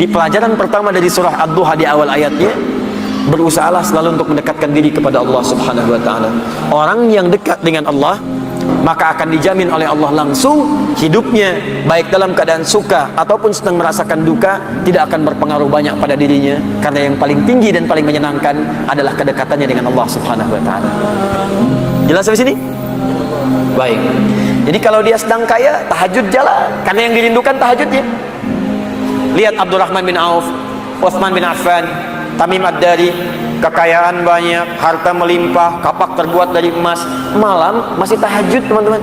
Jadi pelajaran pertama dari surah Ad-Duha di awal ayatnya, berusahalah selalu untuk mendekatkan diri kepada Allah Subhanahu wa ta'ala. Orang yang dekat dengan Allah, maka akan dijamin oleh Allah langsung hidupnya, baik dalam keadaan suka ataupun sedang merasakan duka, tidak akan berpengaruh banyak pada dirinya, karena yang paling tinggi dan paling menyenangkan adalah kedekatannya dengan Allah Subhanahu wa ta'ala. Jelas sampai sini? Baik. Jadi kalau dia sedang kaya, tahajud jalan, karena yang dirindukan tahajudnya. Lihat Abdurrahman bin Auf, Utsman bin Affan, Tamim Ad-Dari, kekayaan banyak, harta melimpah, kapak terbuat dari emas, malam masih tahajud, teman-teman.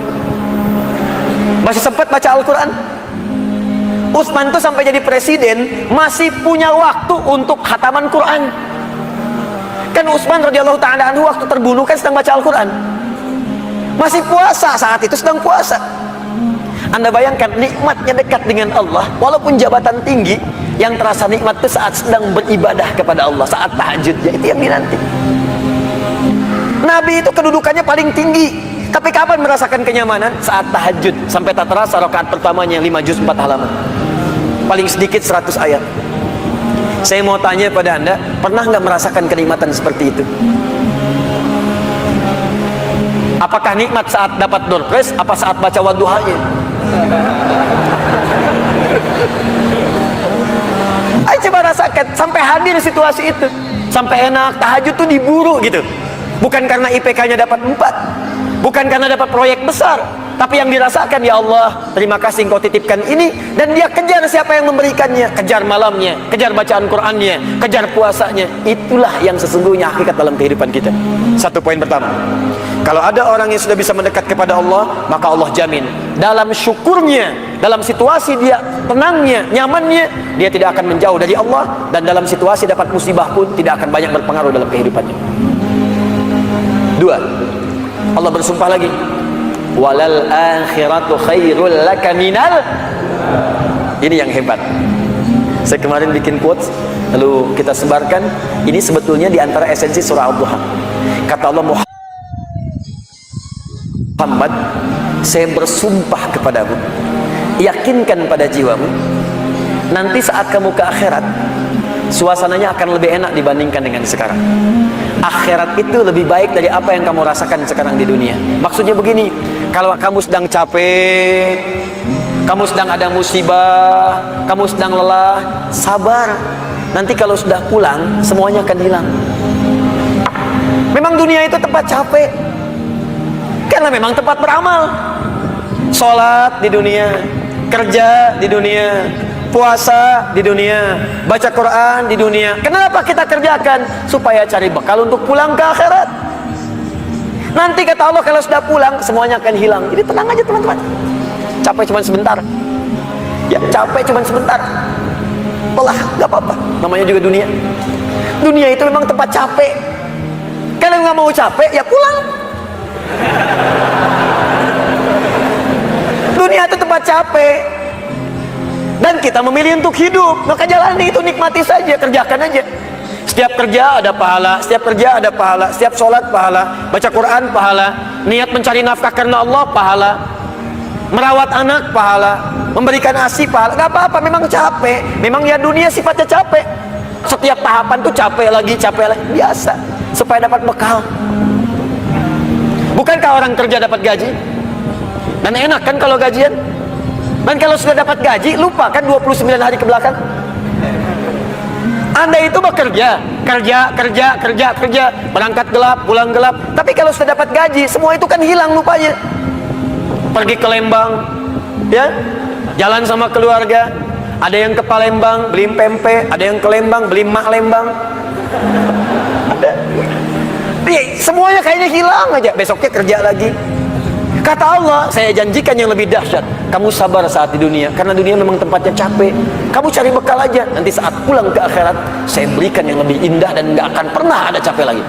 Masih sempat baca Al-Quran. Utsman tuh sampai jadi presiden masih punya waktu untuk khataman Quran. Kan Utsman radhiyallahu ta'ala anhu waktu terbunuh kan sedang baca Al-Quran. Masih puasa, saat itu sedang puasa. Anda bayangkan nikmatnya dekat dengan Allah, walaupun jabatan tinggi, yang terasa nikmat itu saat sedang beribadah kepada Allah, saat tahajudnya, itu yang dinanti. Nabi itu kedudukannya paling tinggi, tapi kapan merasakan kenyamanan? Saat tahajud, sampai tak terasa rakaat pertamanya 5 juz 4 halaman, paling sedikit 100 ayat. Saya mau tanya pada Anda, pernah nggak merasakan kenikmatan seperti itu? Apakah nikmat saat dapat door prize, apa saat baca wadduhanya? Ayo coba rasakan, sampai hadir situasi itu, sampai enak, tahajud tuh diburu gitu. Bukan karena IPK-nya dapat 4, bukan karena dapat proyek besar, tapi yang dirasakan, ya Allah, terima kasih Engkau titipkan ini, dan dia kejar siapa yang memberikannya, kejar malamnya, kejar bacaan Qur'annya, kejar puasanya. Itulah yang sesungguhnya hakikat dalam kehidupan kita. Satu poin pertama, kalau ada orang yang sudah bisa mendekat kepada Allah, maka Allah jamin dalam syukurnya, dalam situasi dia tenangnya, nyamannya, dia tidak akan menjauh dari Allah, dan dalam situasi dapat musibah pun tidak akan banyak berpengaruh dalam kehidupannya. Dua, Allah bersumpah lagi, walal akhiratu khairul laka minal. Ini yang hebat. Saya kemarin bikin quotes, lalu kita sebarkan. Ini sebetulnya di antara esensi surah Ad-Duha. Kata Allah, Muhammad, saya bersumpah kepadamu, yakinkan pada jiwamu, nanti saat kamu ke akhirat, suasananya akan lebih enak dibandingkan dengan sekarang. Akhirat itu lebih baik dari apa yang kamu rasakan sekarang di dunia. Maksudnya begini, kalau kamu sedang capek, kamu sedang ada musibah, kamu sedang lelah, sabar. Nanti kalau sudah pulang, semuanya akan hilang. Memang dunia itu tempat capek, karena memang tempat beramal. Sholat di dunia, kerja di dunia, puasa di dunia, baca Quran di dunia. Kenapa kita kerjakan? Supaya cari bekal untuk pulang ke akhirat. Nanti kata Allah, kalau sudah pulang, semuanya akan hilang. Jadi tenang aja teman-teman. Capek cuma sebentar. Ya, capek cuma sebentar. Lelah, gak apa-apa. Namanya juga dunia. Dunia itu memang tempat capek. Kalau nggak mau capek, ya pulang. Dunia itu tempat capek, dan kita memilih untuk hidup, maka jalani itu, nikmati saja, kerjakan aja. Setiap kerja ada pahala, setiap kerja ada pahala, setiap sholat pahala, baca Quran pahala, niat mencari nafkah karena Allah pahala, merawat anak pahala, memberikan ASI pahala. Gak apa-apa, memang capek, memang ya dunia sifatnya capek. Setiap tahapan tuh capek lagi, biasa, supaya dapat bekal. Bukankah orang kerja dapat gaji? Dan enak kan kalau gajian? Dan kalau sudah dapat gaji, lupa kan 29 hari ke belakang? Anda itu bekerja, kerja, berangkat gelap, pulang gelap. Tapi kalau sudah dapat gaji, semua itu kan hilang lupanya. Pergi ke Lembang, ya, jalan sama keluarga. Ada yang ke Palembang beli pempek, ada yang ke Lembang beli mak Lembang. Ada. Semuanya kayaknya hilang aja. Besoknya kerja lagi. Kata Allah, saya janjikan yang lebih dahsyat. Kamu sabar saat di dunia, karena dunia memang tempatnya capek. Kamu cari bekal aja. Nanti saat pulang ke akhirat, saya berikan yang lebih indah dan gak akan pernah ada capek lagi.